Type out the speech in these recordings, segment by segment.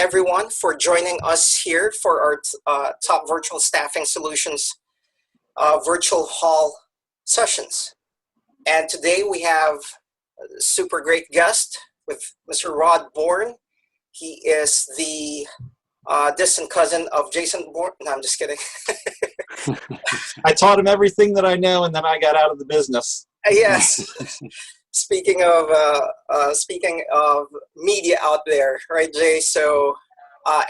everyone for joining us here for our top virtual staffing solutions virtual hall sessions. And today we have a super great guest with Mr. Rod Bourn. He is the distant cousin of Jason Bourn. No, I'm just kidding. I taught him everything that I know, and then I got out of the business. Yes. Speaking of media out there, right, Jay? So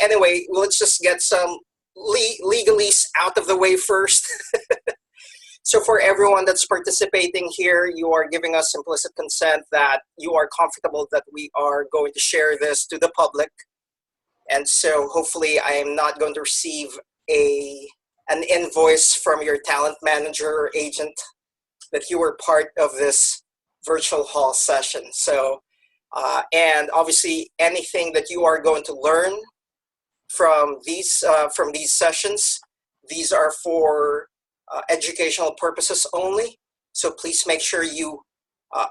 anyway, let's just get some legalese out of the way first. So for everyone that's participating here, you are giving us implicit consent that you are comfortable that we are going to share this to the public. And so hopefully I am not going to receive an invoice from your talent manager or agent that you were part of this virtual hall session. So, and obviously anything that you are going to learn from these sessions, these are for educational purposes only. So please make sure you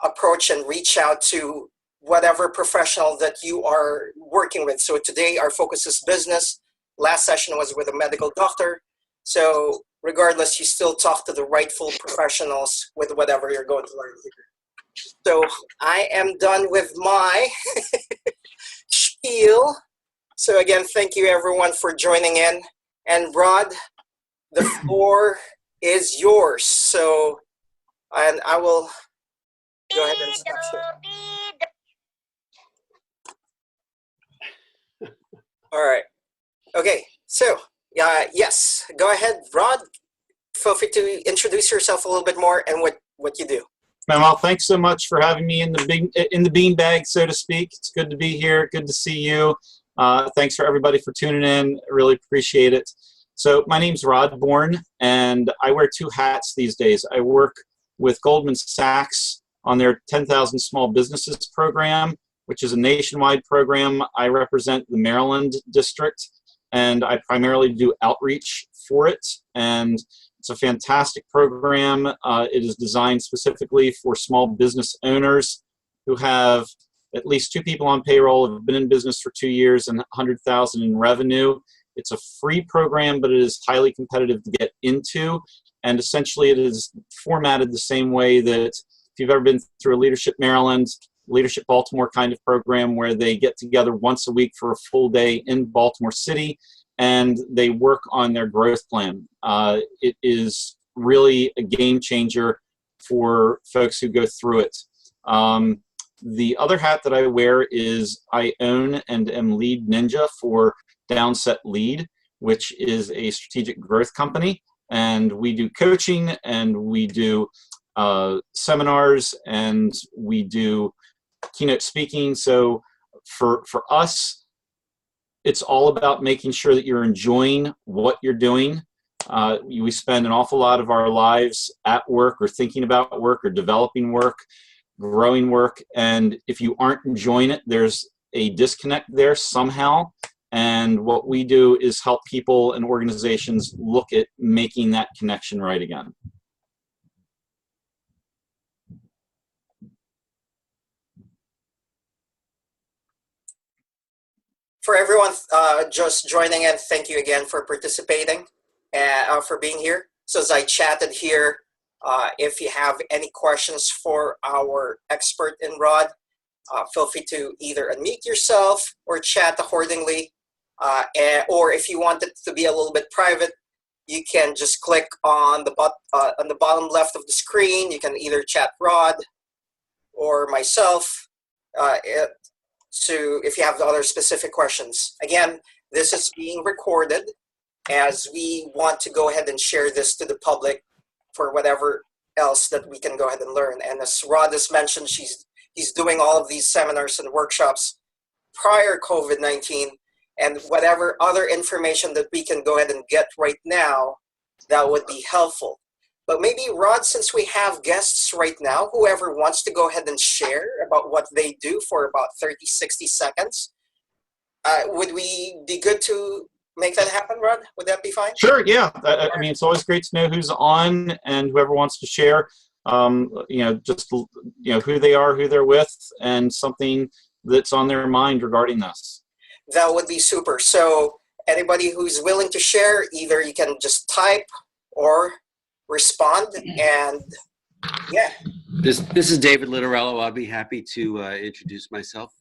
approach and reach out to whatever professional that you are working with. So today our focus is business. Last session was with a medical doctor. So regardless, you still talk to the rightful professionals with whatever you're going to learn here. So I am done with my spiel. So again, thank you everyone for joining in. And Rod, the floor is yours. So, and I will go ahead and stop here. All right. Okay. So, yes, go ahead, Rod. Feel free to introduce yourself a little bit more and what you do. Well, thanks so much for having me in the beanbag, so to speak. It's good to be here. Good to see you. Thanks for everybody for tuning in. I really appreciate it. So my name's Rod Bourn, and I wear two hats these days. I work with Goldman Sachs on their 10,000 Small Businesses program, which is a nationwide program. I represent the Maryland district, and I primarily do outreach for it. And it's a fantastic program. It is designed specifically for small business owners who have at least 2 people on payroll, have been in business for 2 years, and 100,000 in revenue. It's a free program, but it is highly competitive to get into. And essentially it is formatted the same way that if you've ever been through a Leadership Maryland, Leadership Baltimore kind of program where they get together once a week for a full day in Baltimore City and they work on their growth plan. It is really a game changer for folks who go through it. The other hat that I wear is I own and am lead ninja for Downset Lead, which is a strategic growth company. And we do coaching, and we do seminars, and we do keynote speaking. So for us, it's all about making sure that you're enjoying what you're doing. We spend an awful lot of our lives at work or thinking about work or developing work, growing work. And if you aren't enjoying it, there's a disconnect there somehow. And what we do is help people and organizations look at making that connection right again. For everyone just joining in, thank you again for participating and for being here. So as I chatted here, if you have any questions for our expert in Rod, feel free to either unmute yourself or chat accordingly. Or if you want it to be a little bit private, you can just click on the bottom left of the screen. You can either chat Rod or myself. So if you have the other specific questions. Again, this is being recorded as we want to go ahead and share this to the public for whatever else that we can go ahead and learn. And as Rod has mentioned, he's doing all of these seminars and workshops prior COVID-19, and whatever other information that we can go ahead and get right now, that would be helpful. But maybe, Rod, since we have guests right now, whoever wants to go ahead and share about what they do for about 30, 60 seconds, would we be good to make that happen, Rod? Would that be fine? Sure, yeah. I mean, it's always great to know who's on and whoever wants to share, just who they are, who they're with, and something that's on their mind regarding this. That would be super. So anybody who's willing to share, either you can just type or respond. And yeah. This is David Littorello. I'll be happy to introduce myself.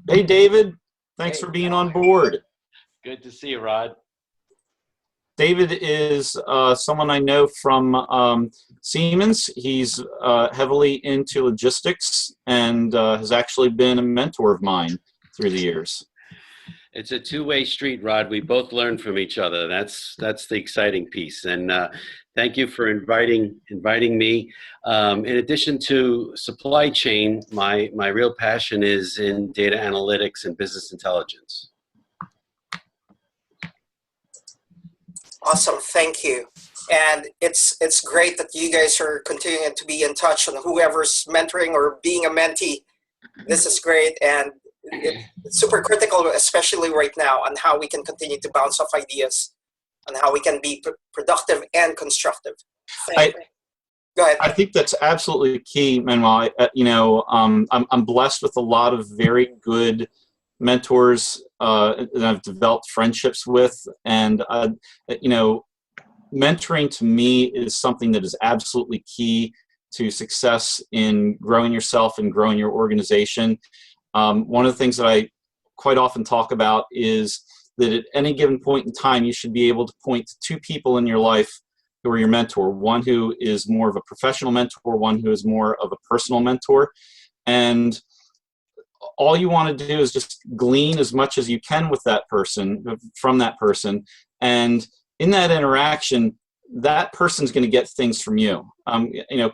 Hey, David. Thanks Hey. for being on board. Good to see you, Rod. David is someone I know from Siemens. He's heavily into logistics and has actually been a mentor of mine through the years. It's a two-way street, Rod. We both learn from each other. That's the exciting piece. And thank you for inviting me. In addition to supply chain, my real passion is in data analytics and business intelligence. Awesome, thank you. And it's great that you guys are continuing to be in touch on whoever's mentoring or being a mentee. This is great, and it's super critical, especially right now, on how we can continue to bounce off ideas and how we can be productive and constructive. Thank you. Go ahead. I think that's absolutely key, Manuel. I'm blessed with a lot of very good mentors that I've developed friendships with, and mentoring to me is something that is absolutely key to success in growing yourself and growing your organization. One of the things that I quite often talk about is that at any given point in time, you should be able to point to two people in your life who are your mentor, one who is more of a professional mentor, one who is more of a personal mentor. And all you want to do is just glean as much as you can with that person, from that person. And in that interaction, that person's going to get things from you.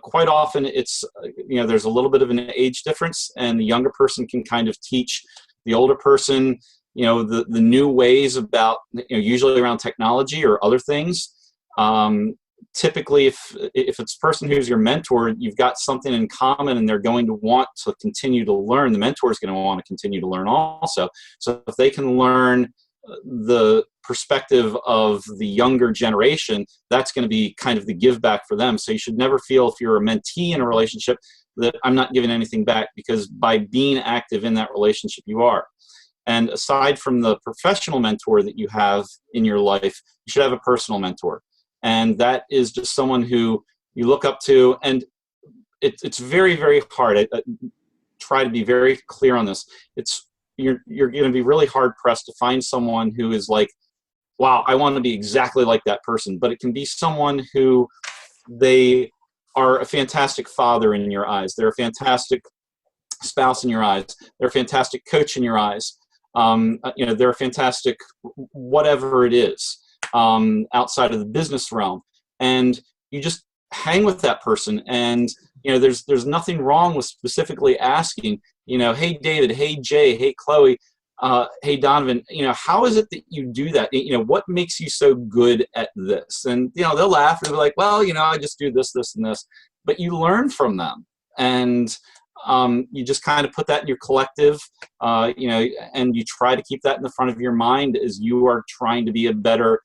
Quite often it's, there's a little bit of an age difference, and the younger person can kind of teach the older person, the new ways about, usually around technology or other things. Typically, if it's a person who's your mentor, you've got something in common and they're going to want to continue to learn. The mentor is going to want to continue to learn also. So if they can learn the perspective of the younger generation, that's going to be kind of the give back for them. So you should never feel, if you're a mentee in a relationship, that I'm not giving anything back, because by being active in that relationship, you are. And aside from the professional mentor that you have in your life, you should have a personal mentor. And that is just someone who you look up to. And it's very, very hard. I try to be very clear on this. You're going to be really hard pressed to find someone who is like, wow, I want to be exactly like that person. But it can be someone who, they are a fantastic father in your eyes. They're a fantastic spouse in your eyes. They're a fantastic coach in your eyes. They're a fantastic whatever it is outside of the business realm. And you just hang with that person. And there's nothing wrong with specifically asking, hey, David, hey, Jay, hey, Chloe, hey, Donovan, how is it that you do that? What makes you so good at this? And, they'll laugh and they'll be like, well, I just do this, this, and this. But you learn from them. And you just kind of put that in your collective, and you try to keep that in the front of your mind as you are trying to be a better,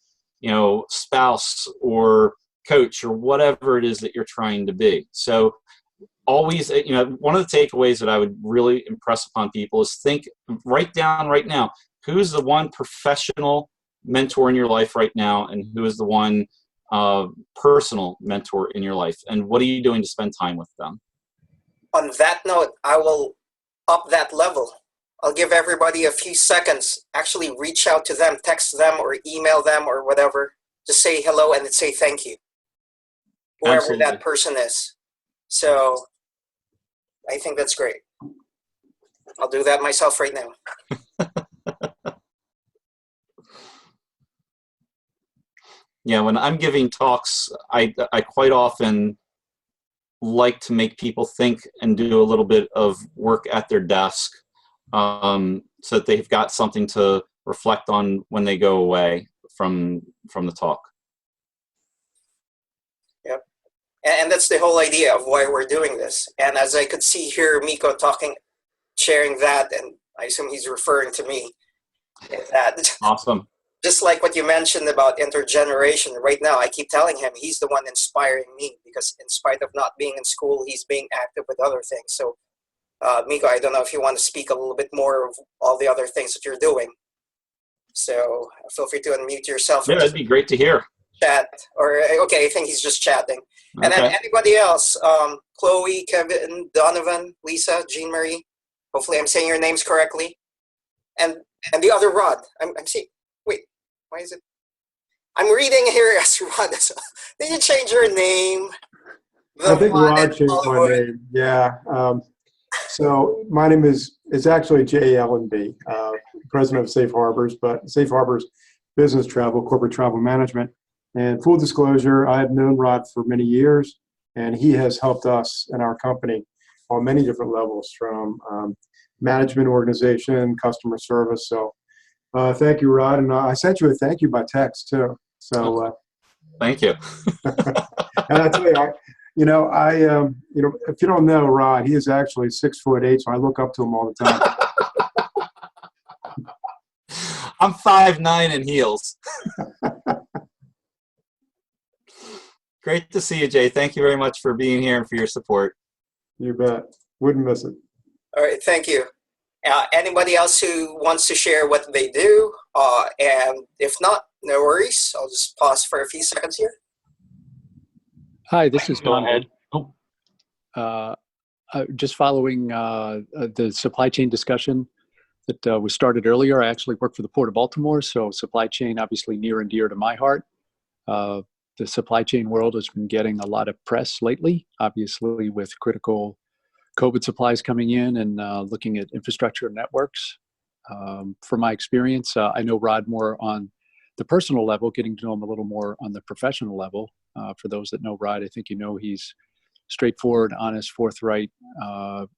spouse or coach or whatever it is that you're trying to be. So always, one of the takeaways that I would really impress upon people is write down right now, who's the one professional mentor in your life right now, and who is the one personal mentor in your life, and what are you doing to spend time with them? On that note, I will up that level. I'll give everybody a few seconds. Actually reach out to them, text them or email them or whatever. Just say hello and say thank you, whoever Absolutely. that person is. So I think that's great. I'll do that myself right now. Yeah, when I'm giving talks, I quite often like to make people think and do a little bit of work at their desk, so that they've got something to reflect on when they go away from the talk. Yep. And that's the whole idea of why we're doing this. And as I could see here, Miko sharing that, and I assume he's referring to me. That. Awesome. Just like what you mentioned about intergeneration, right now I keep telling him he's the one inspiring me, because in spite of not being in school, he's being active with other things. So Miko, I don't know if you want to speak a little bit more of all the other things that you're doing. So feel free to unmute yourself Yeah, and that'd just be great to hear. chat. Or okay, I think he's just chatting. And then Okay. anybody else? Chloe, Kevin, Donovan, Lisa, Jean Marie. Hopefully, I'm saying your names correctly. And the other Rod. I'm seeing. Wait, why is it? I'm reading here as Rod. Did you change your name? I think one Rod in changed my Hollywood. name. Yeah. So my name is actually J. Allenby, president of Safe Harbors, but Safe Harbors Business Travel, Corporate Travel Management. And full disclosure, I have known Rod for many years, and he has helped us and our company on many different levels, from management, organization, customer service. So thank you, Rod. And I sent you a thank you by text too. So Thank you. and I tell you, if you don't know Rod, he is actually 6'8", so I look up to him all the time. I'm 5'9" in heels. Great to see you, Jay. Thank you very much for being here and for your support. You bet. Wouldn't miss it. All right, thank you. Anybody else who wants to share what they do? And if not, no worries. I'll just pause for a few seconds here. Hi, this is Go Don. ahead. Oh, Just following the supply chain discussion that was started earlier. I actually work for the Port of Baltimore, so supply chain obviously near and dear to my heart. The supply chain world has been getting a lot of press lately, obviously with critical COVID supplies coming in and looking at infrastructure networks. From my experience, I know Rod more on the personal level, getting to know him a little more on the professional level. For those that know Rod, I think you know he's straightforward, honest, forthright,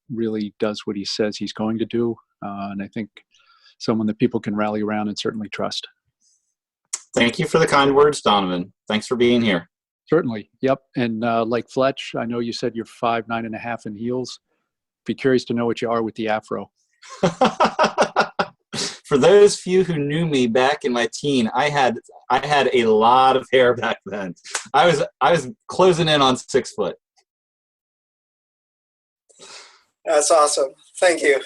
really does what he says he's going to do. And I think someone that people can rally around and certainly trust. Thank you for the kind words, Donovan. Thanks for being here. Certainly. Yep. And like Fletch, I know you said you're 5'9.5" in heels. Be curious to know what you are with the afro. For those few who knew me back in my teen, I had a lot of hair back then. I was closing in on 6 foot. That's awesome. Thank you.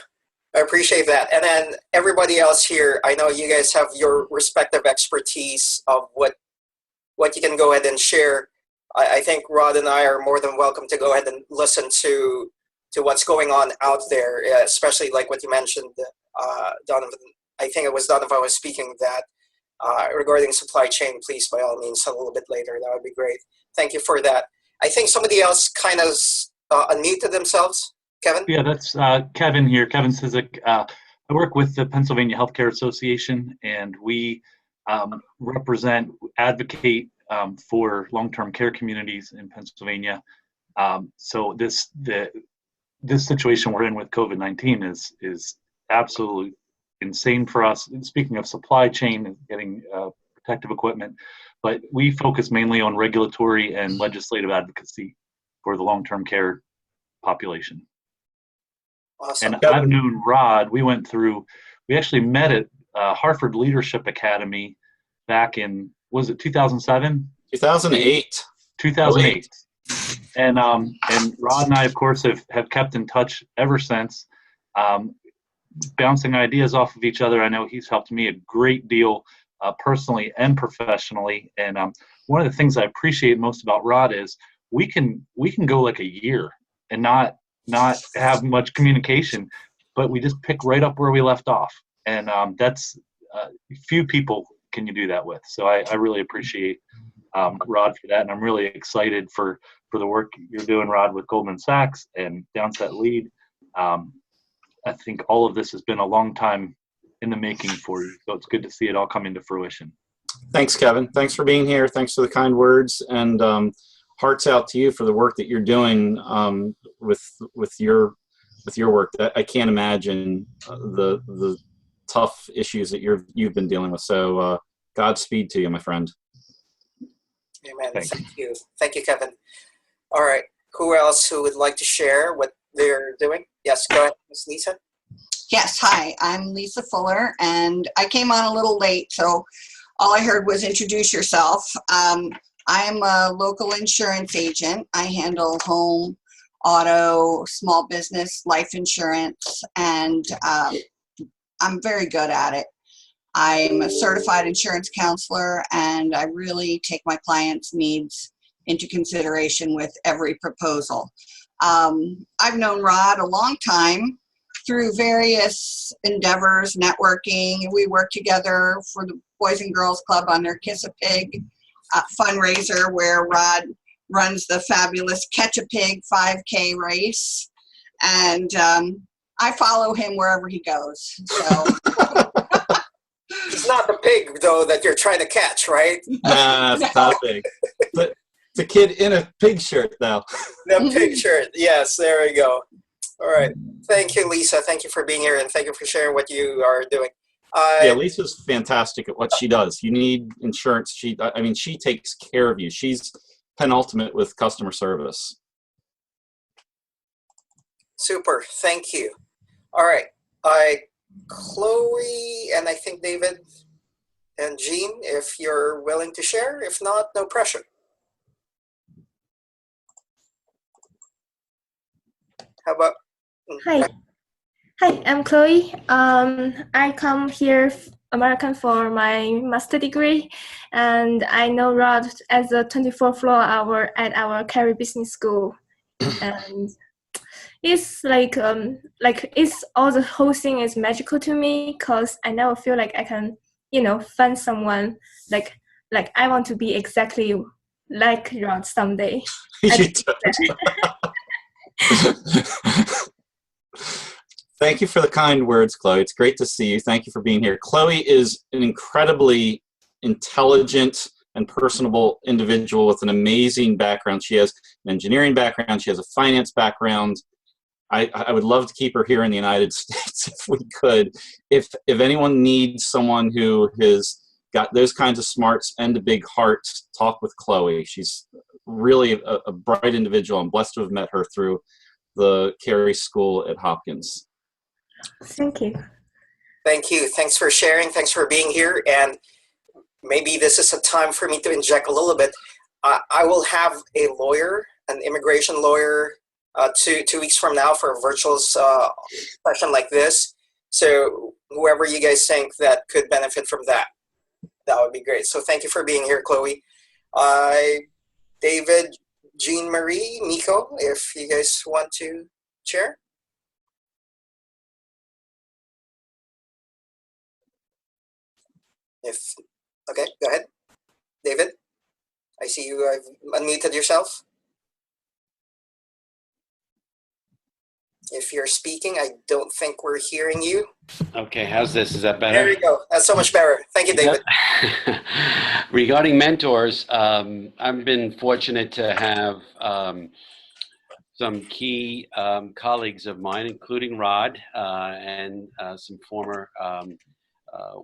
I appreciate that. And then everybody else here, I know you guys have your respective expertise of what you can go ahead and share. I think Rod and I are more than welcome to go ahead and listen to what's going on out there, especially like what you mentioned, Donovan. I think it was Donovan was speaking that regarding supply chain. Please, by all means, a little bit later. That would be great. Thank you for that. I think somebody else kind of unmuted themselves. Kevin? yeah, that's Kevin here. Kevin Sizik. I work with the Pennsylvania Healthcare Association, and we advocate for long-term care communities in Pennsylvania. So this situation we're in with COVID-19 is absolutely insane for us. And speaking of supply chain and getting protective equipment, but we focus mainly on regulatory and legislative advocacy for the long-term care population. Awesome. And I've known Rod. We actually met at Hartford Leadership Academy back in, was it 2007? 2008. 2008. And Rod and I, of course, have kept in touch ever since, bouncing ideas off of each other. I know he's helped me a great deal personally and professionally. And one of the things I appreciate most about Rod is we can go like a year and not have much communication, but we just pick right up where we left off. And that's few people can you do that with. So I really appreciate Rod for that. And I'm really excited for the work you're doing, Rod, with Goldman Sachs and Downset Lead. I think all of this has been a long time in the making for you. So it's good to see it all coming to fruition. Thanks, Kevin. Thanks for being here. Thanks for the kind words, and hearts out to you for the work that you're doing with your work. That I can't imagine the tough issues that you've been dealing with. So Godspeed to you, my friend. Amen. Thank you. Thank you, Kevin. All right. Who else who would like to share what they're doing? Yes, go ahead, Ms. Lisa. Yes, hi, I'm Lisa Fuller, and I came on a little late, so all I heard was introduce yourself. I am a local insurance agent. I handle home, auto, small business, life insurance, and I'm very good at it. I'm a certified insurance counselor, and I really take my clients' needs into consideration with every proposal. I've known Rod a long time through various endeavors, networking. We work together for the Boys and Girls Club on their Kiss a Pig fundraiser, where Rod runs the fabulous Catch a Pig 5K race. And I follow him wherever he goes. So. It's not the pig, though, that you're trying to catch, right? Nah, it's not big. But it's a kid in a pig shirt, though. The pig shirt. Yes, there we go. All right. Thank you, Lisa. Thank you for being here, and thank you for sharing what you are doing. Yeah, Lisa's fantastic at what she does. You need insurance. I mean, she takes care of you. She's penultimate with customer service. Super. Thank you. All right. Chloe and I think David and Jean, if you're willing to share. If not, no pressure. How about? Hi. Hi, I'm Chloe. I come here American for my master degree, and I know Rod as a 24th floor at our Carey Business School, and it's like it's all the whole thing is magical to me, because I never feel like I can, find someone like I want to be exactly like Rod someday. You Thank you for the kind words, Chloe. It's great to see you. Thank you for being here. Chloe is an incredibly intelligent and personable individual with an amazing background. She has an engineering background. She has a finance background. I would love to keep her here in the United States if we could. If anyone needs someone who has got those kinds of smarts and a big heart, talk with Chloe. She's really a bright individual. I'm blessed to have met her through the Carey School at Hopkins. Thank you. Thank you. Thanks for sharing. Thanks for being here. And maybe this is a time for me to inject a little bit. I will have a lawyer, an immigration lawyer, 2 weeks from now for a virtual session like this. So whoever you guys think that could benefit from that would be great. So thank you for being here, Chloe. David, Jean Marie, Nico, if you guys want to share. Okay, go ahead. David, I see you have unmuted yourself. If you're speaking, I don't think we're hearing you. Okay, how's this? Is that better? There you go. That's so much better. Thank you, David. Yep. Regarding mentors, I've been fortunate to have some key colleagues of mine, including Rod and some former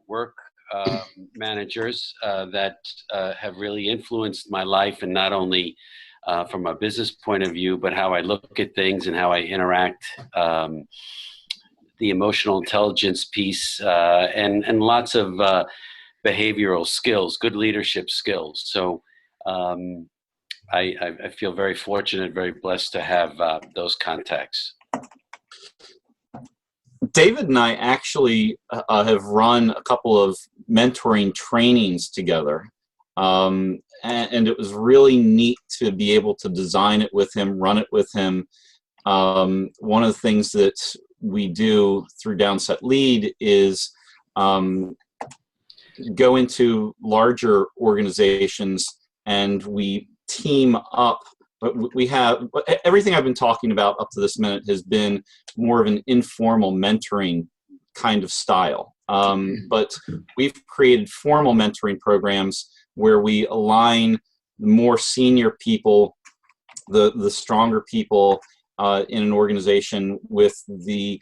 work managers that have really influenced my life, and not only from a business point of view, but how I look at things and how I interact, the emotional intelligence piece, and lots of behavioral skills, good leadership skills. So I feel very fortunate, very blessed to have those contacts. David and I actually have run a couple of mentoring trainings together. And it was really neat to be able to design it with him, run it with him. One of the things that we do through Downset Lead is go into larger organizations and we team up. We have everything I've been talking about up to this minute has been more of an informal mentoring kind of style. But we've created formal mentoring programs where we align the more senior people, the stronger people in an organization with the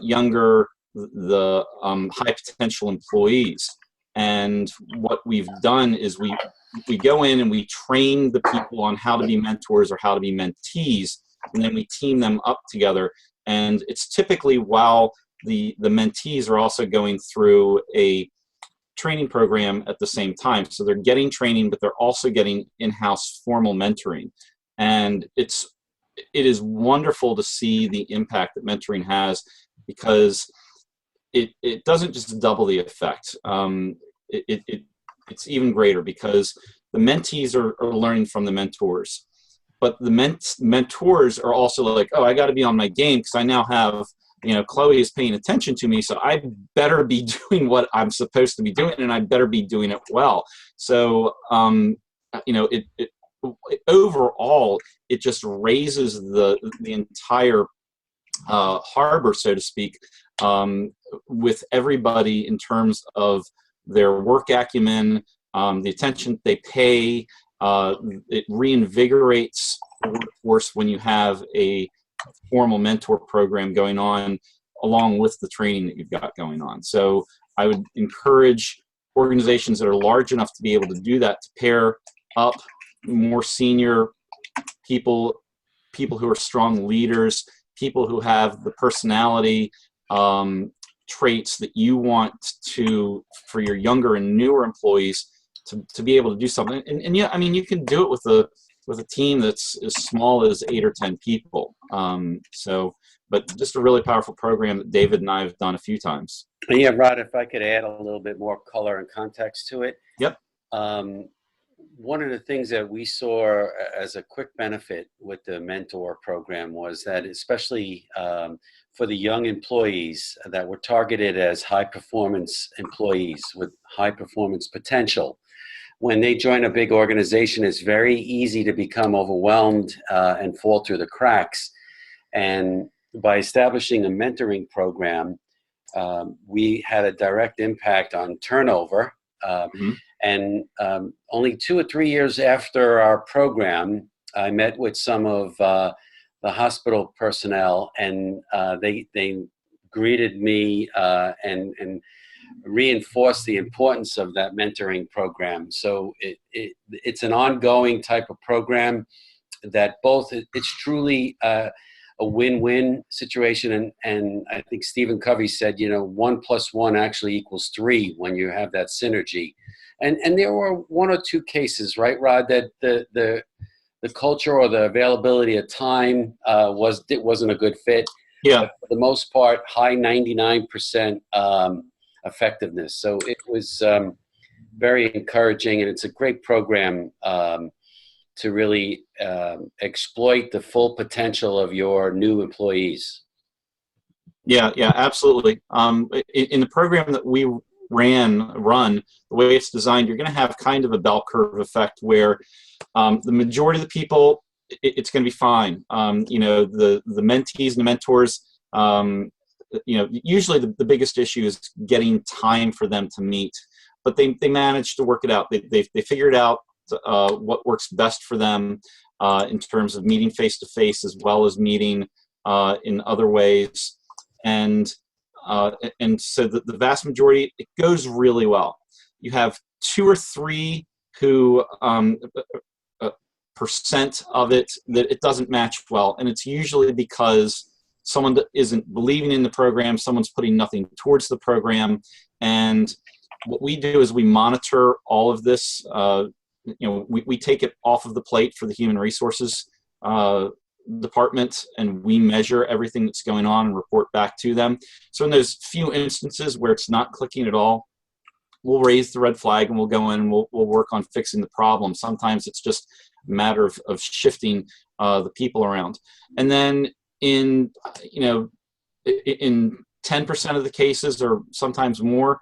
younger, the high potential employees. And what we've done is we go in and we train the people on how to be mentors or how to be mentees, and then we team them up together. And it's typically while the mentees are also going through a training program at the same time. So they're getting training, but they're also getting in-house formal mentoring. And it's it is wonderful to see the impact that mentoring has, because it doesn't just double the effect. It's even greater, because the mentees are learning from the mentors, but the mentors are also like, oh, I got to be on my game, because I now have, Chloe is paying attention to me, so I better be doing what I'm supposed to be doing, and I better be doing it well. So, overall, it just raises the entire harbor, so to speak, with everybody in terms of their work acumen, the attention they pay. It reinvigorates the workforce when you have a formal mentor program going on along with the training that you've got going on. So I would encourage organizations that are large enough to be able to do that to pair up more senior people who are strong leaders, people who have the personality traits that you want for your younger and newer employees to be able to do something. And yeah, I mean, you can do it with a team that's as small as 8 or 10 people. But just a really powerful program that David and I have done a few times. Yeah, Rod, if I could add a little bit more color and context to it. Yep. One of the things that we saw as a quick benefit with the mentor program was that, especially for the young employees that were targeted as high performance employees with high performance potential, when they join a big organization, it's very easy to become overwhelmed and fall through the cracks. And by establishing a mentoring program, we had a direct impact on turnover. And only 2 or 3 years after our program, I met with some of the hospital personnel, and they greeted me and reinforced the importance of that mentoring program. So it's an ongoing type of program that it's truly a win-win situation. And I think Stephen Covey said, 1 + 1 actually equals 3 when you have that synergy. And there were 1 or 2 cases, right, Rod, that the culture or the availability of time wasn't a good fit. Yeah. But for the most part, high 99% effectiveness. So it was very encouraging, and it's a great program to really exploit the full potential of your new employees. Yeah, absolutely. In the program that we run, the way it's designed, you're going to have kind of a bell curve effect where the majority of the people, it's going to be fine. The mentees and the mentors, usually the biggest issue is getting time for them to meet, but they manage to work it out. They figured out what works best for them in terms of meeting face-to-face as well as meeting in other ways. And so the vast majority, it goes really well. You have 2 or 3 who percent of it that it doesn't match well, and it's usually because someone isn't believing in the program, someone's putting nothing towards the program. And what we do is we monitor all of this. We take it off of the plate for the human resources department, and we measure everything that's going on and report back to them. So in those few instances where it's not clicking at all, we'll raise the red flag and we'll go in and we'll work on fixing the problem. Sometimes it's just a matter of shifting the people around. And then in 10% of the cases, or sometimes more,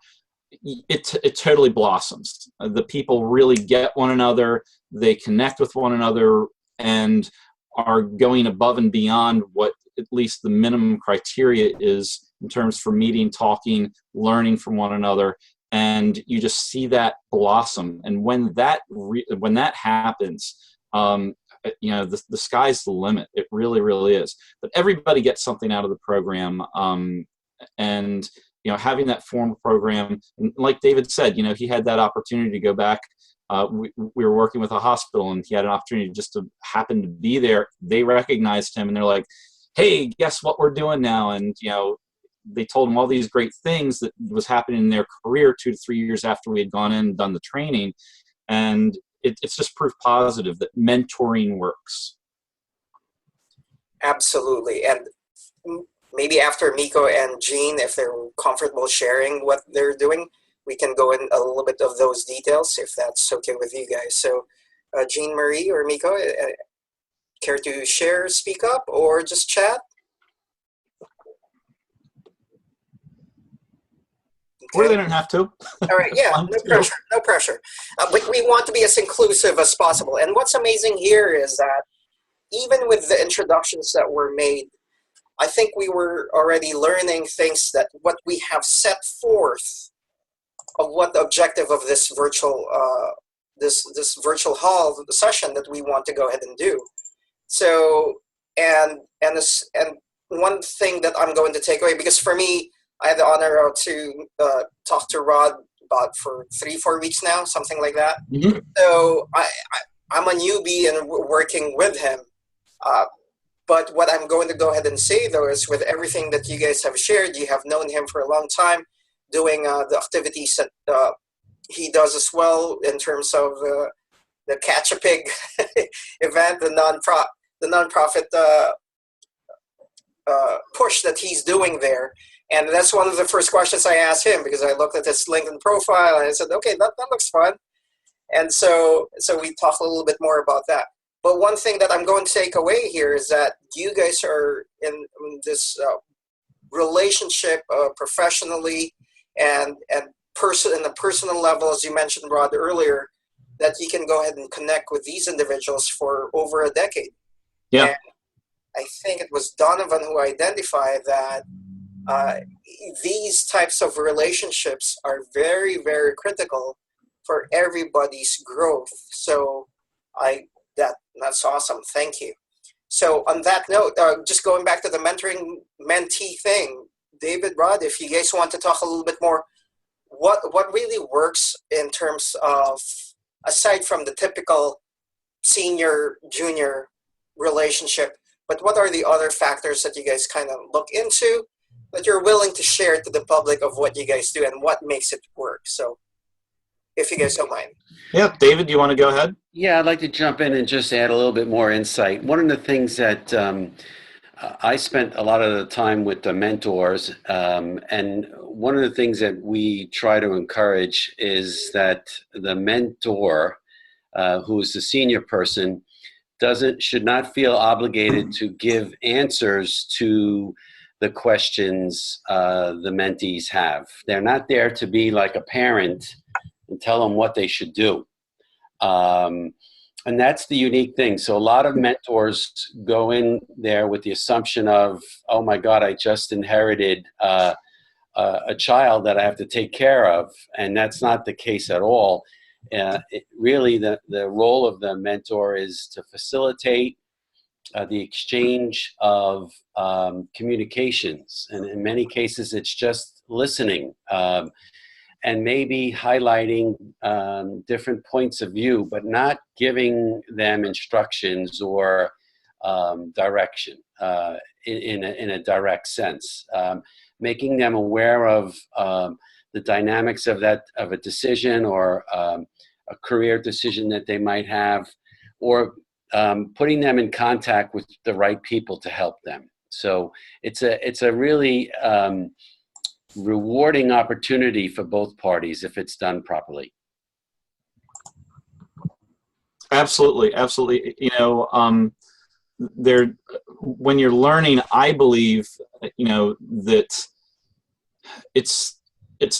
it totally blossoms. The people really get one another, they connect with one another, and are going above and beyond what at least the minimum criteria is in terms for meeting, talking, learning from one another. And you just see that blossom. And when that happens, the sky's the limit. It really, really is. But everybody gets something out of the program. And having that formal program, like David said, he had that opportunity to go back. We were working with a hospital, and he had an opportunity just to happen to be there. They recognized him, and they're like, "Hey, guess what we're doing now?" And they told him all these great things that was happening in their career 2 to 3 years after we had gone in and done the training. And it's just proof positive that mentoring works. Absolutely. And maybe after Miko and Jean, if they're comfortable sharing what they're doing, we can go in a little bit of those details if that's okay with you guys. So Jean Marie or Miko, care to share, speak up, or just chat? Or they don't have to. All right, yeah, Fine, no too. pressure, no pressure. But we want to be as inclusive as possible. And what's amazing here is that even with the introductions that were made, I think we were already learning things that what we have set forth of what the objective of this virtual this virtual hall session that we want to go ahead and do. So and one thing that I'm going to take away, because for me, I had the honor to talk to Rod about for 3-4 weeks now, something like that. Mhm. So I'm a newbie and working with him. But what I'm going to go ahead and say, though, is with everything that you guys have shared, you have known him for a long time, doing the activities that he does as well in terms of the Catch a Pig event, the nonprofit push that he's doing there. And that's one of the first questions I asked him, because I looked at his LinkedIn profile and I said, okay, that looks fun. And so we talked a little bit more about that. But one thing that I'm going to take away here is that you guys are in this relationship professionally and in the personal level, as you mentioned, Rod, earlier, that you can go ahead and connect with these individuals for over a decade. Yeah. And I think it was Donovan who identified that these types of relationships are very, very critical for everybody's growth. So that's awesome. Thank you. So on that note, just going back to the mentoring mentee thing, David, Rod, if you guys want to talk a little bit more, what really works in terms of, aside from the typical senior-junior relationship, but what are the other factors that you guys kind of look into that you're willing to share to the public of what you guys do and what makes it work? So if you guys don't mind. Yeah, David, do you want to go ahead? Yeah, I'd like to jump in and just add a little bit more insight. One of the things that I spent a lot of the time with the mentors, and one of the things that we try to encourage is that the mentor, who is the senior person, should not feel obligated to give answers to the questions the mentees have. They're not there to be like a parent and tell them what they should do. And that's the unique thing. So a lot of mentors go in there with the assumption of, oh my God, I just inherited a child that I have to take care of. And that's not the case at all. Really, the role of the mentor is to facilitate the exchange of communications. And in many cases, it's just listening. And maybe highlighting different points of view, but not giving them instructions or direction in a direct sense. Making them aware of the dynamics of a decision or a career decision that they might have, or putting them in contact with the right people to help them. So it's a really rewarding opportunity for both parties if it's done properly. Absolutely, absolutely. You know, when you're learning, I believe, you know, that it's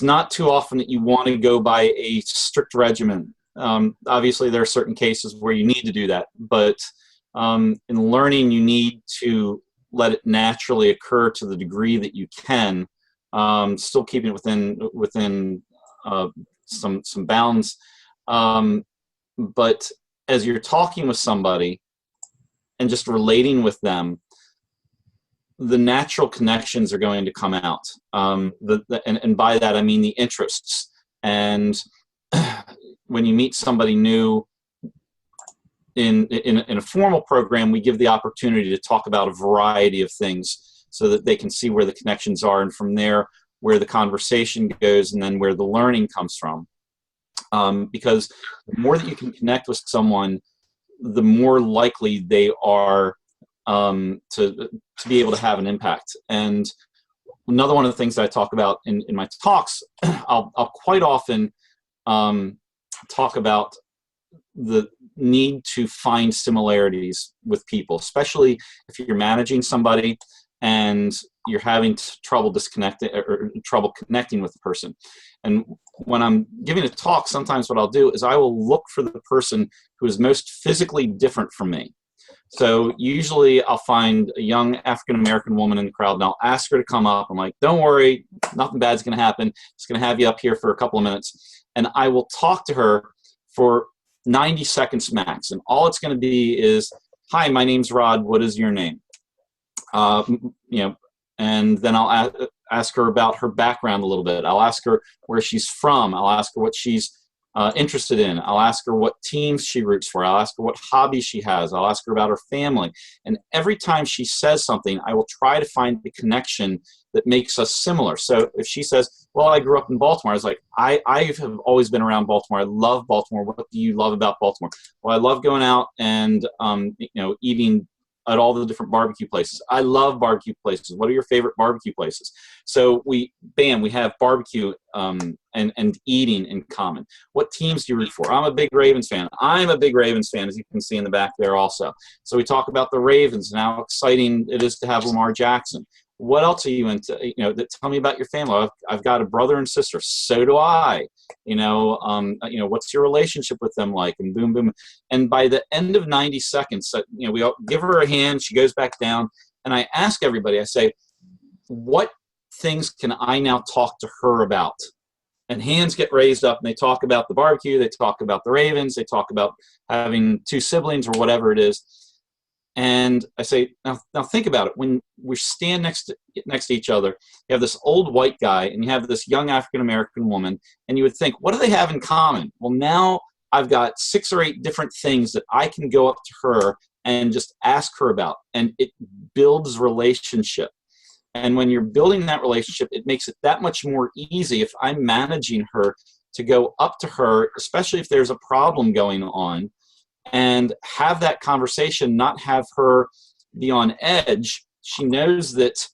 not too often that you want to go by a strict regimen. Obviously, there are certain cases where you need to do that, but in learning, you need to let it naturally occur to the degree that you can. Still keeping it within some bounds, but as you're talking with somebody and just relating with them, the natural connections are going to come out. And by that I mean the interests. And when you meet somebody new in a formal program, we give the opportunity to talk about a variety of things, so that they can see where the connections are, and from there, where the conversation goes, and then where the learning comes from. Because the more that you can connect with someone, the more likely they are to be able to have an impact. And another one of the things that I talk about in my talks, I'll quite often talk about the need to find similarities with people, especially if you're managing somebody and you're having trouble disconnecting or trouble connecting with the person. And when I'm giving a talk, sometimes what I'll do is I will look for the person who is most physically different from me. So usually I'll find a young African-American woman in the crowd and I'll ask her to come up. I'm like, don't worry, nothing bad's going to happen. Just going to have you up here for a couple of minutes. And I will talk to her for 90 seconds max. And all it's going to be is, hi, my name's Rod. What is your name? And then I'll ask her about her background a little bit. I'll ask her where she's from. I'll ask her what she's interested in. I'll ask her what teams she roots for. I'll ask her what hobbies she has. I'll ask her about her family. And every time she says something, I will try to find the connection that makes us similar. So if she says, well, I grew up in Baltimore, I was like, I have always been around Baltimore. I love Baltimore. What do you love about Baltimore? Well, I love going out and eating at all the different barbecue places. I love barbecue places. What are your favorite barbecue places? So we have barbecue and eating in common. What teams do you root for? I'm a big Ravens fan. I'm a big Ravens fan, as you can see in the back there also. So we talk about the Ravens and how exciting it is to have Lamar Jackson. What else are you into? Tell me about your family. I've got a brother and sister. So do I. What's your relationship with them like? And boom, boom. And by the end of 90 seconds, we all give her a hand. She goes back down, and I ask everybody. I say, what things can I now talk to her about? And hands get raised up, and they talk about the barbecue. They talk about the Ravens. They talk about having 2 siblings or whatever it is. And I say, now think about it. When we stand next to each other, you have this old white guy and you have this young African-American woman, and you would think, what do they have in common? Well, now I've got 6 or 8 different things that I can go up to her and just ask her about, and it builds relationship. And when you're building that relationship, it makes it that much more easy if I'm managing her to go up to her, especially if there's a problem going on, and have that conversation, not have her be on edge. She knows that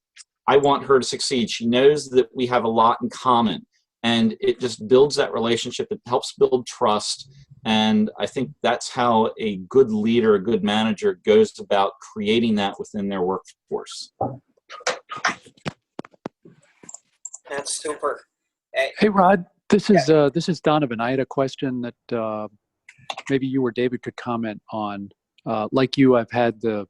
I want her to succeed. She knows that we have a lot in common, and it just builds that relationship. It helps build trust, and I think that's how a good leader, a good manager goes about creating that within their workforce. That's super. Hey, Rod, this is Donovan. I had a question that maybe you or David could comment on. Like you, I've had the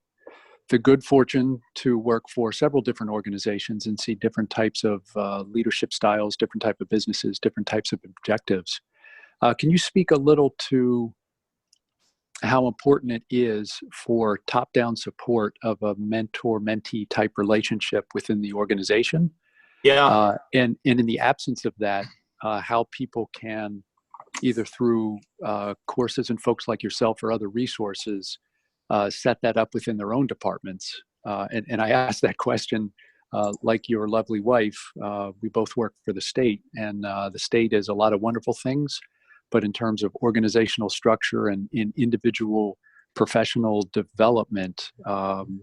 good fortune to work for several different organizations and see different types of leadership styles, different type of businesses, different types of objectives. Can you speak a little to how important it is for top-down support of a mentor-mentee type relationship within the organization? Yeah. And in the absence of that, how people can, either through courses and folks like yourself or other resources, set that up within their own departments. And I asked that question, like your lovely wife, we both work for the state, and the state is a lot of wonderful things, but in terms of organizational structure and in individual professional development,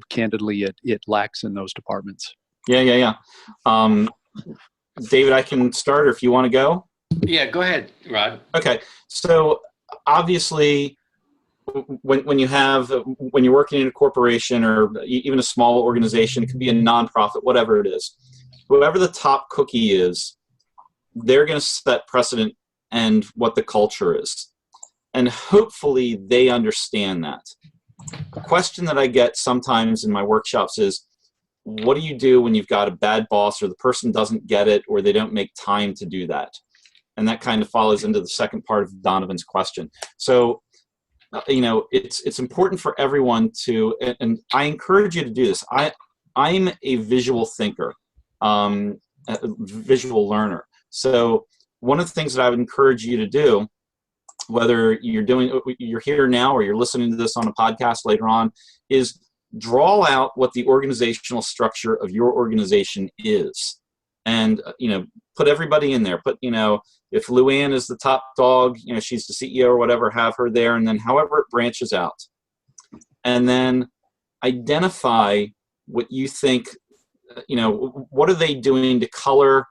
candidly, it lacks in those departments. Yeah. David, I can start, or if you want to go. Yeah, go ahead, Rod. Okay, so obviously, when you're working in a corporation or even a small organization, it could be a nonprofit, whatever it is. Whoever the top cookie is, they're going to set precedent and what the culture is, and hopefully they understand that. A question that I get sometimes in my workshops is, what do you do when you've got a bad boss, or the person doesn't get it, or they don't make time to do that? And that kind of follows into the second part of Donovan's question. So, it's important for everyone to, and I encourage you to do this. I'm a visual thinker, a visual learner. So one of the things that I would encourage you to do, whether you're here now or you're listening to this on a podcast later on, is draw out what the organizational structure of your organization is. And, put everybody in there. Put, if Luann is the top dog, she's the CEO or whatever, have her there. And then however it branches out. And then identify what you think, what are they doing to color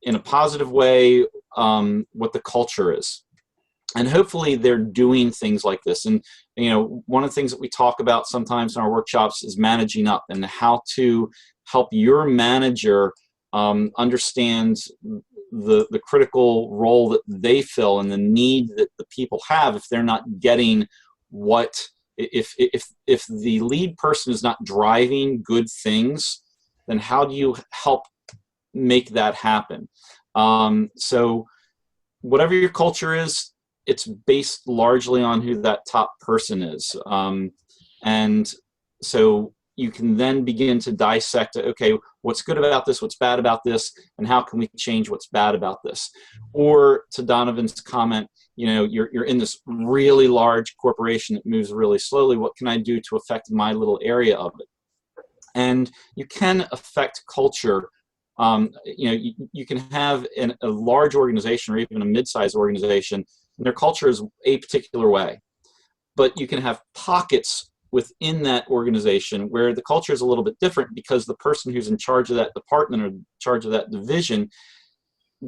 in a positive way what the culture is. And hopefully they're doing things like this. And one of the things that we talk about sometimes in our workshops is managing up, and how to help your manager understand the critical role that they fill and the need that the people have if they're not getting what, if the lead person is not driving good things, then how do you help make that happen? So whatever your culture is, it's based largely on who that top person is. And so you can then begin to dissect, okay, what's good about this, what's bad about this, and how can we change what's bad about this? Or to Donovan's comment, you're in this really large corporation that moves really slowly. What can I do to affect my little area of it? And you can affect culture. You can have a large organization or even a mid-sized organization, and their culture is a particular way. But you can have pockets within that organization where the culture is a little bit different, because the person who's in charge of that department or in charge of that division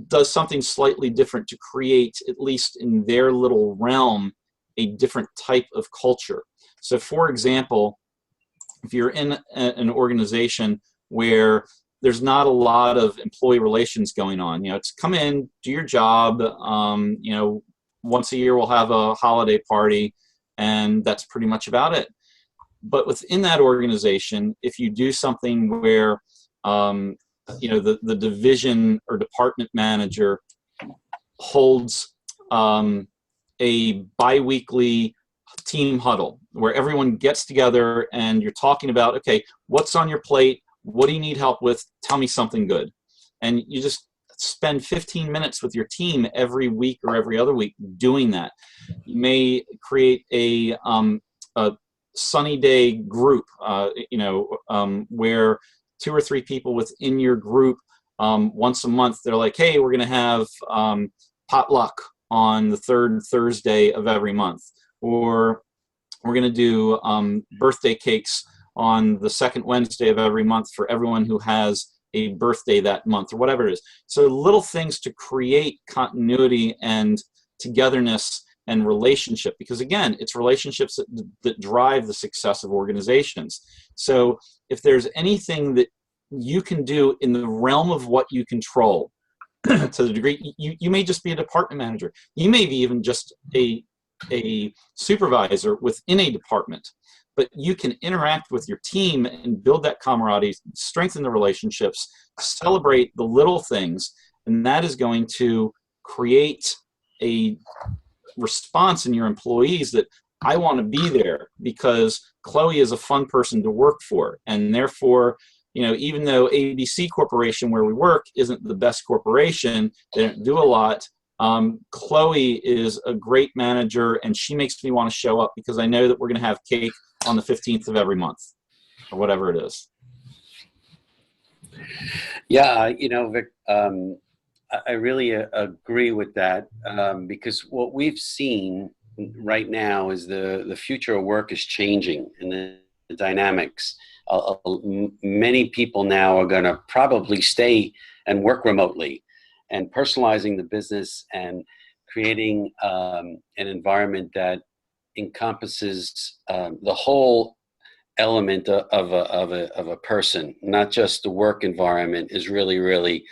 does something slightly different to create, at least in their little realm, a different type of culture. So for example, if you're in an organization where there's not a lot of employee relations going on, it's come in, do your job, once a year we'll have a holiday party, and that's pretty much about it. But within that organization, if you do something where the division or department manager holds a bi-weekly team huddle where everyone gets together and you're talking about, okay, what's on your plate? What do you need help with? Tell me something good. And you just spend 15 minutes with your team every week or every other week doing that. You may create a sunny day group, where 2 or 3 people within your group, once a month, they're like, hey, we're going to have potluck on the 3rd Thursday of every month, or we're going to do birthday cakes on the 2nd Wednesday of every month for everyone who has a birthday that month, or whatever it is. So little things to create continuity and togetherness and relationship, because again, it's relationships that drive the success of organizations. So if there's anything that you can do in the realm of what you control, to the degree, you may just be a department manager. You may be even just a supervisor within a department, but you can interact with your team and build that camaraderie, strengthen the relationships, celebrate the little things, and that is going to create a response in your employees that I want to be there because Chloe is a fun person to work for, and therefore, even though ABC Corporation, where we work, isn't the best corporation, they don't do a lot, Chloe is a great manager, and she makes me want to show up because I know that we're going to have cake on the 15th of every month, or whatever it is. Yeah, Vic, I really agree with that, because what we've seen right now is the future of work is changing, and the dynamics. Many people now are going to probably stay and work remotely, and personalizing the business and creating an environment that encompasses the whole element of a person, not just the work environment, is really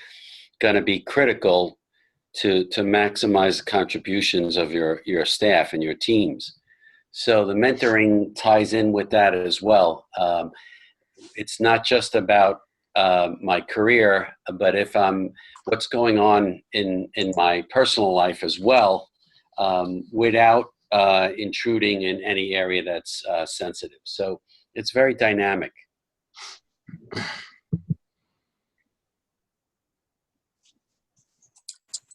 going to be critical to maximize the contributions of your staff and your teams. So the mentoring ties in with that as well. It's not just about my career, but if what's going on in my personal life as well, without intruding in any area that's sensitive. So it's very dynamic.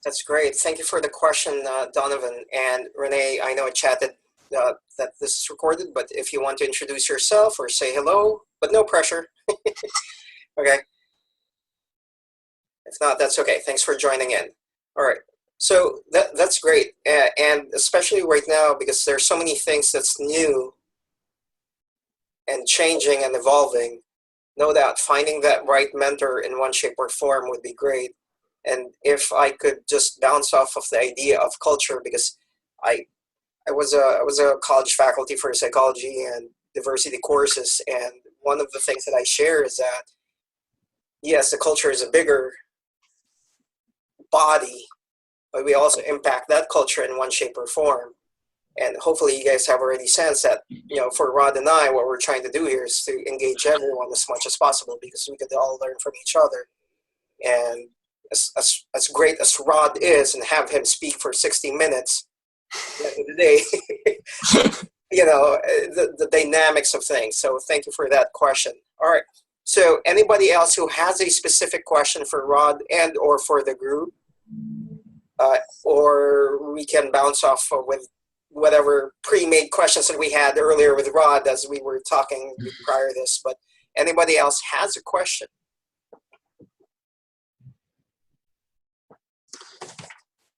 That's great. Thank you for the question, Donovan. And Renee, I know I chatted that this is recorded, but if you want to introduce yourself or say hello, but no pressure. Okay. If not, that's okay. Thanks for joining in. All right. So that's great. And especially right now, because there's so many things that's new and changing and evolving, no doubt finding that right mentor in one shape or form would be great. And if I could just bounce off of the idea of culture, because I was a college faculty for psychology and diversity courses, and one of the things that I share is that yes, the culture is a bigger body, but we also impact that culture in one shape or form. And hopefully you guys have already sensed that, for Rod and I, what we're trying to do here is to engage everyone as much as possible, because we could all learn from each other. And as great as Rod is, and have him speak for 60 minutes, at the end of the day, the dynamics of things. So thank you for that question. All right. So anybody else who has a specific question for Rod and or for the group, or we can bounce off with whatever pre-made questions that we had earlier with Rod as we were talking prior to this. But anybody else has a question?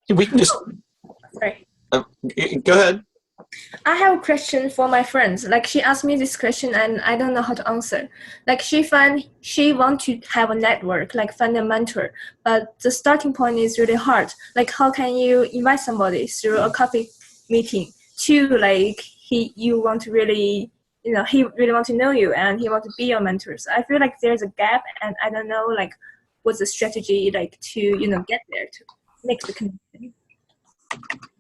We can just Sorry. go ahead. I have a question for my friends. Like, she asked me this question and I don't know how to answer. Like, she want to have a network, like find a mentor, but the starting point is really hard. Like, how can you invite somebody through a coffee meeting to, like, you want to really, he really want to know you and he want to be your mentor. So I feel like there's a gap, and I don't know, like, what's the strategy, like, to, get there, to make the connection.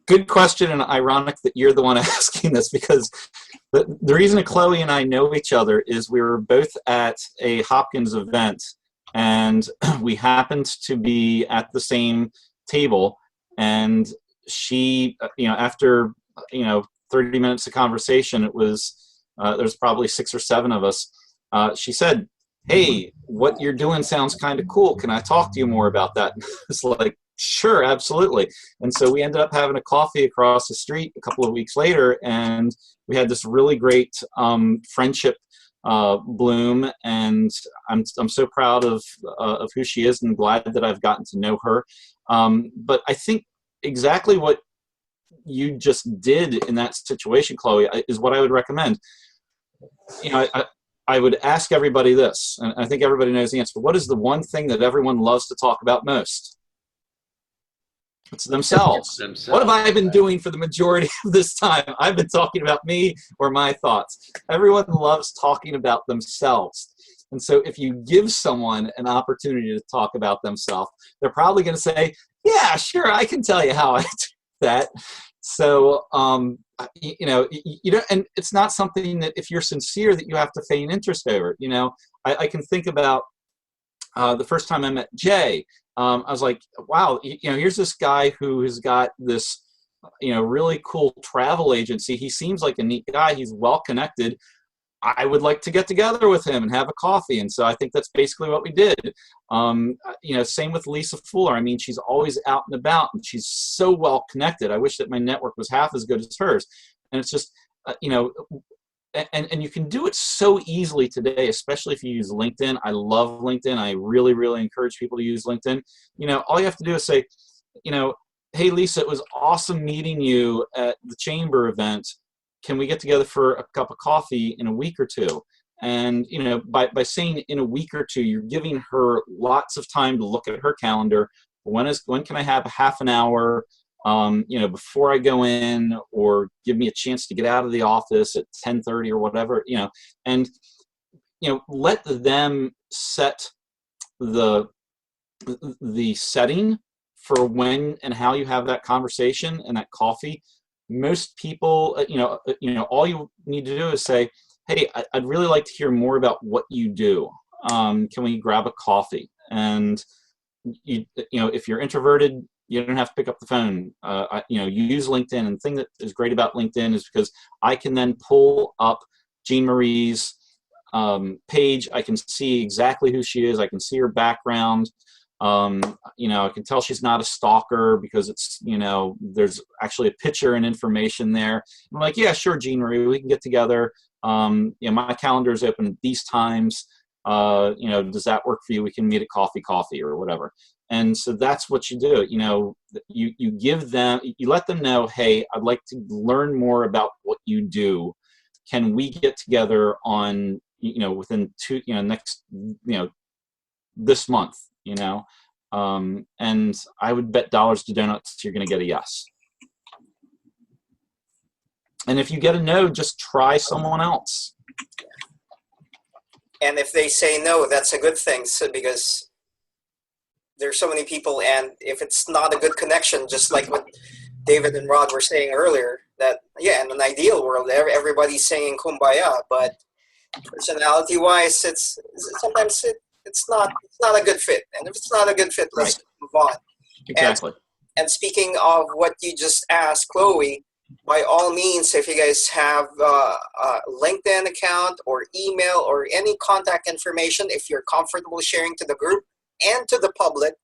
Good question, and ironic that you're the one asking this, because the reason that Chloe and I know each other is we were both at a Hopkins event, and we happened to be at the same table, and she, after 30 minutes of conversation, it was there's probably 6 or 7 of us. She said, "Hey, what you're doing sounds kind of cool. Can I talk to you more about that?" It's like, sure, absolutely. And so we ended up having a coffee across the street a couple of weeks later, and we had this really great friendship bloom. And I'm so proud of who she is, and glad that I've gotten to know her. But I think exactly what you just did in that situation, Chloe, is what I would recommend. I would ask everybody this, and I think everybody knows the answer. What is the one thing that everyone loves to talk about most? It's themselves. What have I been doing for the majority of this time? I've been talking about me or my thoughts. Everyone loves talking about themselves. And so if you give someone an opportunity to talk about themselves, they're probably going to say, yeah, sure, I can tell you how I do that. So, you know, and it's not something that if you're sincere that you have to feign interest over. You know, I can think about the first time I met Jay. I was like, wow, you know, here's this guy who has got this, you know, really cool travel agency. He seems like a neat guy. He's well connected. I would like to get together with him and have a coffee. And so I think that's basically what we did. You know, same with Lisa Fuller. I mean, she's always out and about, and she's so well connected. I wish that my network was half as good as hers. And it's just, you know, and you can do it so easily today, especially if you use LinkedIn. I love LinkedIn. I really, really encourage people to use LinkedIn. You know, all you have to do is say, you know, hey, Lisa, it was awesome meeting you at the Chamber event. Can we get together for a cup of coffee in a week or two? And, you know, by saying in a week or two, you're giving her lots of time to look at her calendar. When can I have a half an hour, you know, before I go in, or give me a chance to get out of the office at 10:30 or whatever, you know, and, you know, let them set the setting for when and how you have that conversation and that coffee. Most people, you know, all you need to do is say, hey, I'd really like to hear more about what you do. Can we grab a coffee? And, you know, if you're introverted, you don't have to pick up the phone. You know, you use LinkedIn. And the thing that is great about LinkedIn is because I can then pull up Jean Marie's page. I can see exactly who she is. I can see her background. You know, I can tell she's not a stalker because it's, you know, there's actually a picture and information there. I'm like, yeah, sure, Jean Marie, we can get together. You know, my calendar is open at these times. You know, does that work for you? We can meet at coffee or whatever. And so that's what you do. You know, you give them, you let them know, hey, I'd like to learn more about what you do. can we get together on, within this month, and I would bet dollars to donuts you're going to get a yes. And if you get a no, just try someone else. And if they say no, that's a good thing. So because there's so many people, and if it's not a good connection, just like what David and Rod were saying earlier, that yeah, in an ideal world, everybody's saying kumbaya, but personality-wise, it's not a good fit. And if it's not a good fit, let's move on. Exactly. And speaking of what you just asked, Chloe, by all means, if you guys have a LinkedIn account or email or any contact information, if you're comfortable sharing to the group and to the public,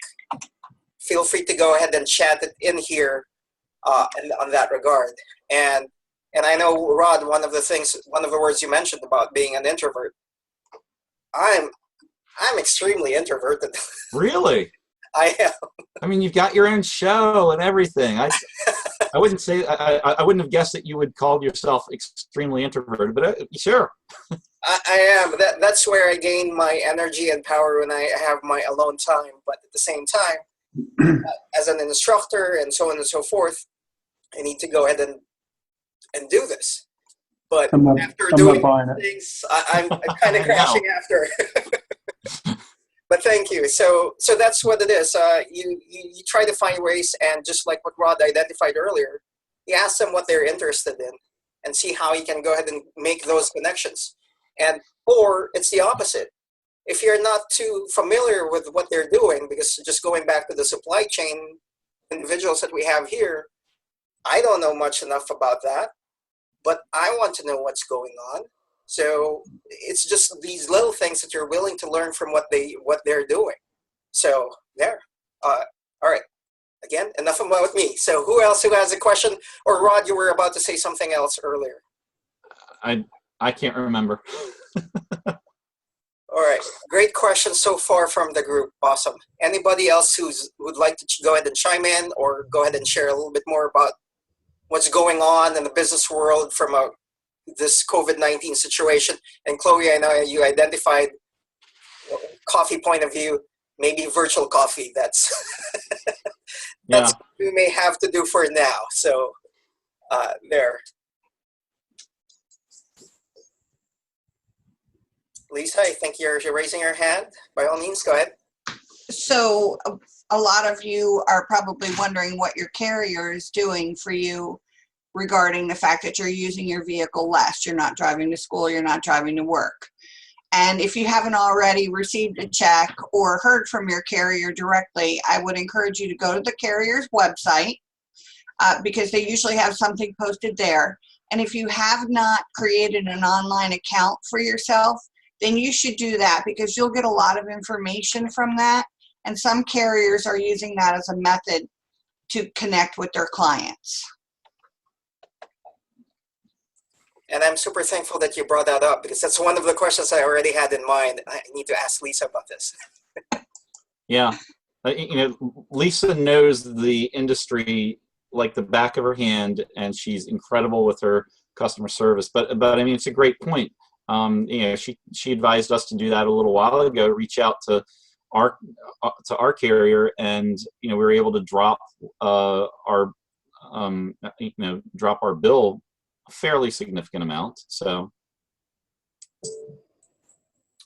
feel free to go ahead and chat it in here on that regard. And I know, Rod, one of the words you mentioned about being an introvert, I'm extremely introverted. Really? I am. I mean, you've got your own show and everything. I wouldn't say, I wouldn't have guessed that you would call yourself extremely introverted, but sure. I am. That's where I gain my energy and power when I have my alone time. But at the same time, as an instructor and so on and so forth, I need to go ahead and do this. But after doing things, I'm kind of crashing after. But thank you. So that's what it is. You try to find ways, and just like what Rod identified earlier, you ask them what they're interested in and see how you can go ahead and make those connections. Or it's the opposite. If you're not too familiar with what they're doing, because just going back to the supply chain individuals that we have here, I don't know much enough about that, but I want to know what's going on. So it's just these little things that you're willing to learn from what they're doing. So there. All right. Again, enough about me. So who else who has a question? Or Rod, you were about to say something else earlier. I can't remember. All right. Great question so far from the group. Awesome. Anybody else would like to go ahead and chime in or go ahead and share a little bit more about what's going on in the business world from this COVID-19 situation? And Chloe, I know you identified coffee point of view, maybe virtual coffee. That's what we may have to do for now. So there. Lisa, I think you're raising your hand. By all means, go ahead. So a lot of you are probably wondering what your carrier is doing for you regarding the fact that you're using your vehicle less. You're not driving to school, you're not driving to work. And if you haven't already received a check or heard from your carrier directly, I would encourage you to go to the carrier's website because they usually have something posted there. And if you have not created an online account for yourself, then you should do that because you'll get a lot of information from that. And some carriers are using that as a method to connect with their clients. And I'm super thankful that you brought that up because that's one of the questions I already had in mind. I need to ask Lisa about this. Yeah. Lisa knows the industry like the back of her hand, and she's incredible with her customer service. But I mean, it's a great point. She advised us to do that a little while ago, reach out to our carrier, and we were able to drop our bill a fairly significant amount. So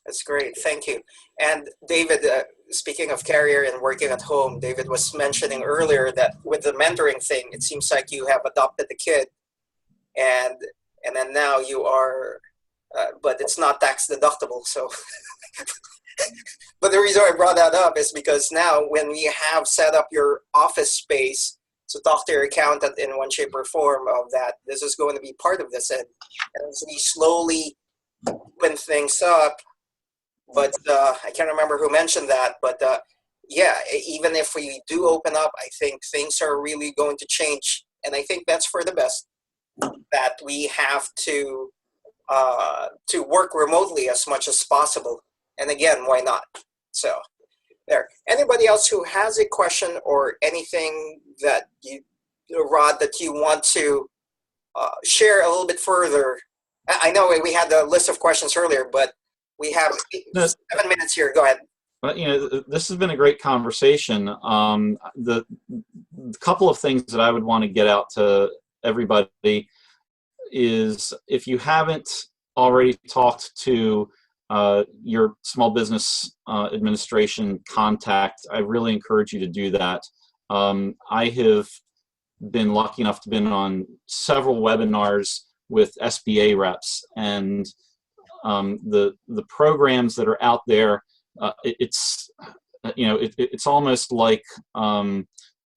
that's great. Thank you. And David, speaking of carrier and working at home, David was mentioning earlier that with the mentoring thing, it seems like you have adopted a kid, and then now you are, but it's not tax deductible. So, but the reason I brought that up is because now when you have set up your office space, so talk to your accountant in one shape or form of that. This is going to be part of this, and as we slowly open things up. But I can't remember who mentioned that. But yeah, even if we do open up, I think things are really going to change, and I think that's for the best. That we have to work remotely as much as possible. And again, why not? So. There. Anybody else who has a question or anything that Rod, that you want to share a little bit further I know we had the list of questions earlier, but we have 7 minutes here. Go ahead. But this has been a great conversation. The couple of things that I would want to get out to everybody is, if you haven't already talked to your small business administration contact, I really encourage you to do that. I have been lucky enough to been on several webinars with SBA reps, and the programs that are out there, it's almost like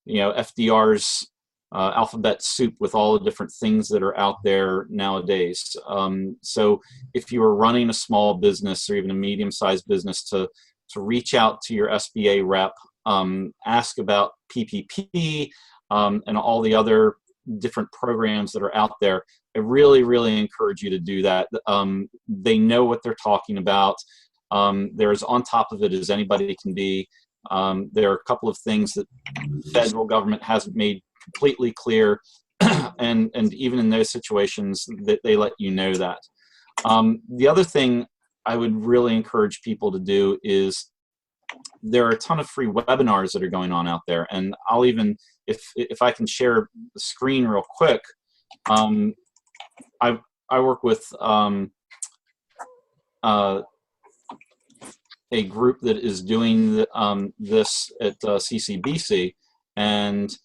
FDR's alphabet soup with all the different things that are out there nowadays. So if you are running a small business or even a medium-sized business, to reach out to your SBA rep, ask about PPP and all the other different programs that are out there. I really, really encourage you to do that. They know what they're talking about. They're as on top of it as anybody can be. There are a couple of things that the federal government hasn't made completely clear, and even in those situations, that they let you know that. The other thing I would really encourage people to do is, there are a ton of free webinars that are going on out there, and I'll even, if I can share the screen real quick, I work with a group that is doing this at CCBC, and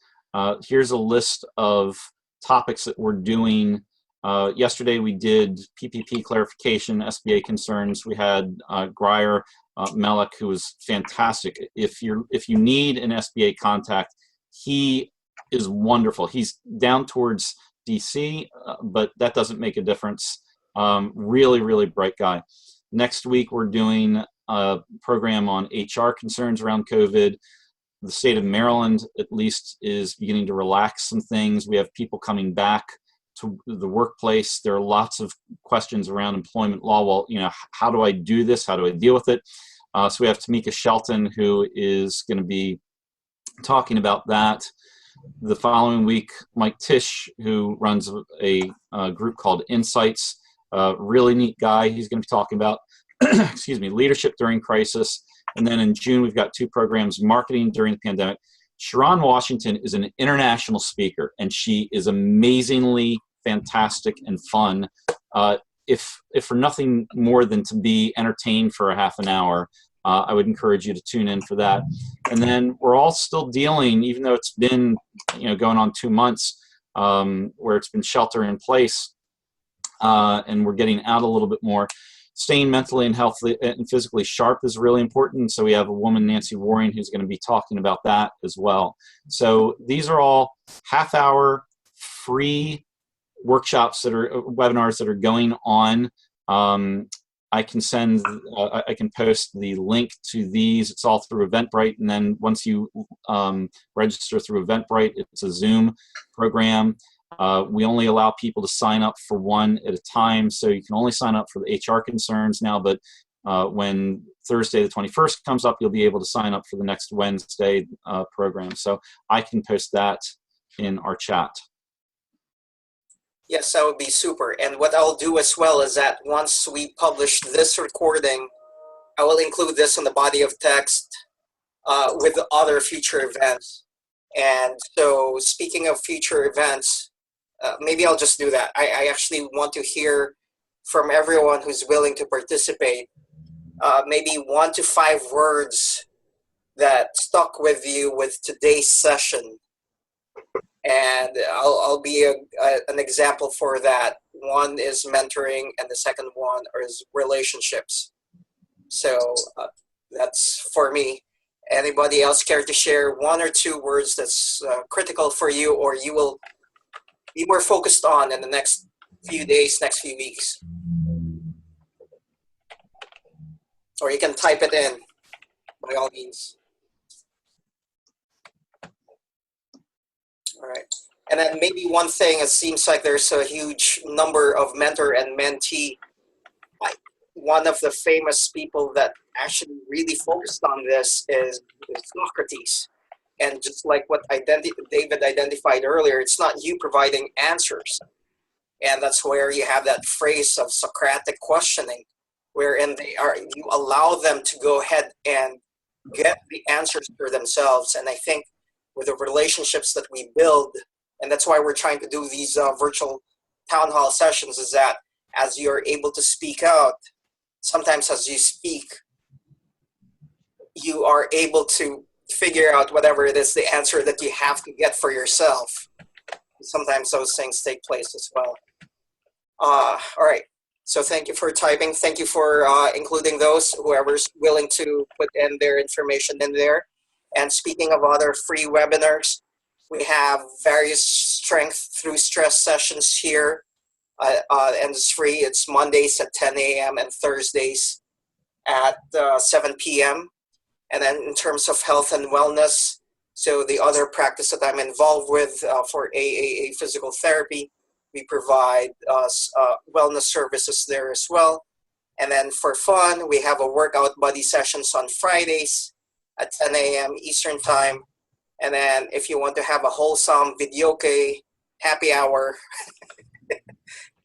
here's a list of topics that we're doing. Yesterday we did PPP clarification, SBA concerns. We had Greyer Mellick, who was fantastic. If you need an SBA contact, he is wonderful. He's down towards DC, but that doesn't make a difference. Really, really bright guy. Next week we're doing a program on HR concerns around COVID. The state of Maryland, at least, is beginning to relax some things. We have people coming back to the workplace. There are lots of questions around employment law. Well, how do I do this? How do I deal with it? So we have Tamika Shelton, who is going to be talking about that. The following week, Mike Tisch, who runs a group called Insights, really neat guy. He's going to be talking about excuse me, leadership during crisis. And then in June, we've got 2 programs, marketing during the pandemic. Sharon Washington is an international speaker, and she is amazingly fantastic and fun. If for nothing more than to be entertained for a half an hour, I would encourage you to tune in for that. And then we're all still dealing, even though it's been going on 2 months, where it's been shelter in place, and we're getting out a little bit more. Staying mentally and healthily and physically sharp is really important. So we have a woman, Nancy Waring, who's going to be talking about that as well. So these are all half-hour free workshops that are webinars that are going on. I can I can post the link to these. It's all through Eventbrite, and then once you register through Eventbrite, it's a Zoom program. We only allow people to sign up for one at a time, so you can only sign up for the HR concerns now, but when Thursday the 21st comes up, you'll be able to sign up for the next Wednesday program. So I can post that in our chat. Yes, that would be super. And what I'll do as well is that once we publish this recording, I will include this in the body of text with the other future events. And so speaking of future events, maybe I'll just do that. I actually want to hear from everyone who's willing to participate, maybe 1 to 5 words that stuck with you with today's session. And I'll be an example for that. One is mentoring, and the second one is relationships. So that's for me. Anybody else care to share 1 or 2 words that's critical for you, or you will be more focused on in the next few days, next few weeks? Or you can type it in, by all means. All right. And then maybe one thing, it seems like there's a huge number of mentor and mentee. One of the famous people that actually really focused on this is Socrates. And just like what David identified earlier, it's not you providing answers. And that's where you have that phrase of Socratic questioning, wherein you allow them to go ahead and get the answers for themselves. And I think with the relationships that we build, and that's why we're trying to do these virtual town hall sessions, is that as you're able to speak out, sometimes as you speak, you are able to figure out whatever it is, the answer that you have to get for yourself. Sometimes those things take place as well. All right. So thank you for typing. Thank you for including those, whoever's willing to put in their information in there. And speaking of other free webinars, we have various strength through stress sessions here. And it's free. It's Mondays at 10 a.m. and Thursdays at 7 p.m. And then in terms of health and wellness, so the other practice that I'm involved with for AAA physical therapy, we provide wellness services there as well. And then for fun, we have a workout buddy sessions on Fridays at 10 a.m. Eastern time. And then if you want to have a wholesome videoke happy hour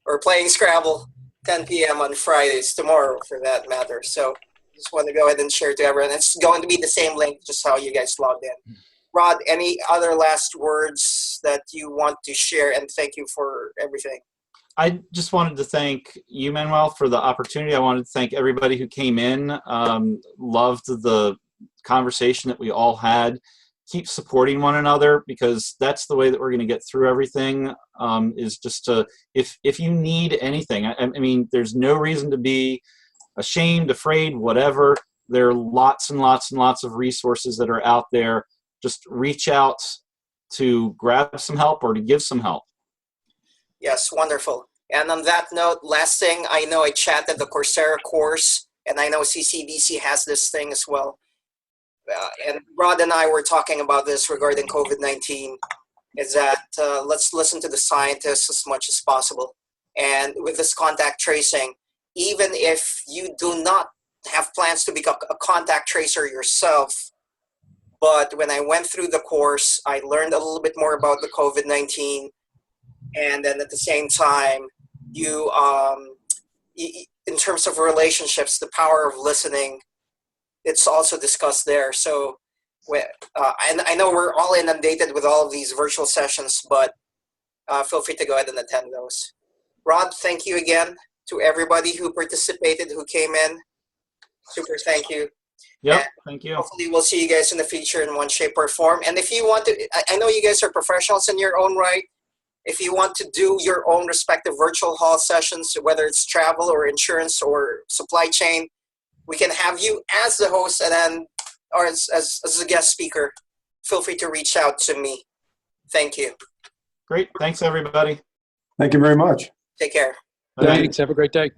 or playing Scrabble, 10 p.m. on Fridays, tomorrow for that matter. So just want to go ahead and share to everyone. It's going to be the same link, just how you guys logged in. Rod, any other last words that you want to share? And thank you for everything. I just wanted to thank you, Manuel, for the opportunity. I wanted to thank everybody who came in. Loved the conversation that we all had. Keep supporting one another, because that's the way that we're going to get through everything, is just to, if you need anything, I mean, there's no reason to be ashamed, afraid, whatever. There are lots and lots and lots of resources that are out there. Just reach out to grab some help or to give some help. Yes, wonderful. And on that note, last thing, I know I chatted the Coursera course, and I know CCBC has this thing as well. And Rod and I were talking about this regarding COVID-19, is that let's listen to the scientists as much as possible. And with this contact tracing, even if you do not have plans to become a contact tracer yourself, but when I went through the course, I learned a little bit more about the COVID-19. And then at the same time, you, in terms of relationships, the power of listening, it's also discussed there. So, and I know we're all inundated with all of these virtual sessions, but feel free to go ahead and attend those. Rod, thank you again to everybody who participated, who came in. Super thank you. Yep, and thank you. Hopefully we'll see you guys in the future in one shape or form. And if you want to, I know you guys are professionals in your own right. If you want to do your own respective virtual hall sessions, whether it's travel or insurance or supply chain, we can have you as the host and then, or as a guest speaker. Feel free to reach out to me. Thank you. Great. Thanks, everybody. Thank you very much. Take care. Bye. Thanks. Have a great day.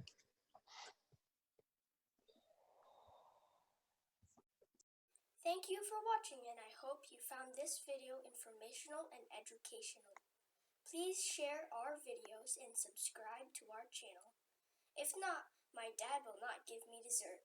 Thank you for watching, and I hope you found this video informational and educational. Please share our videos and subscribe to our channel. If not, my dad will not give me dessert.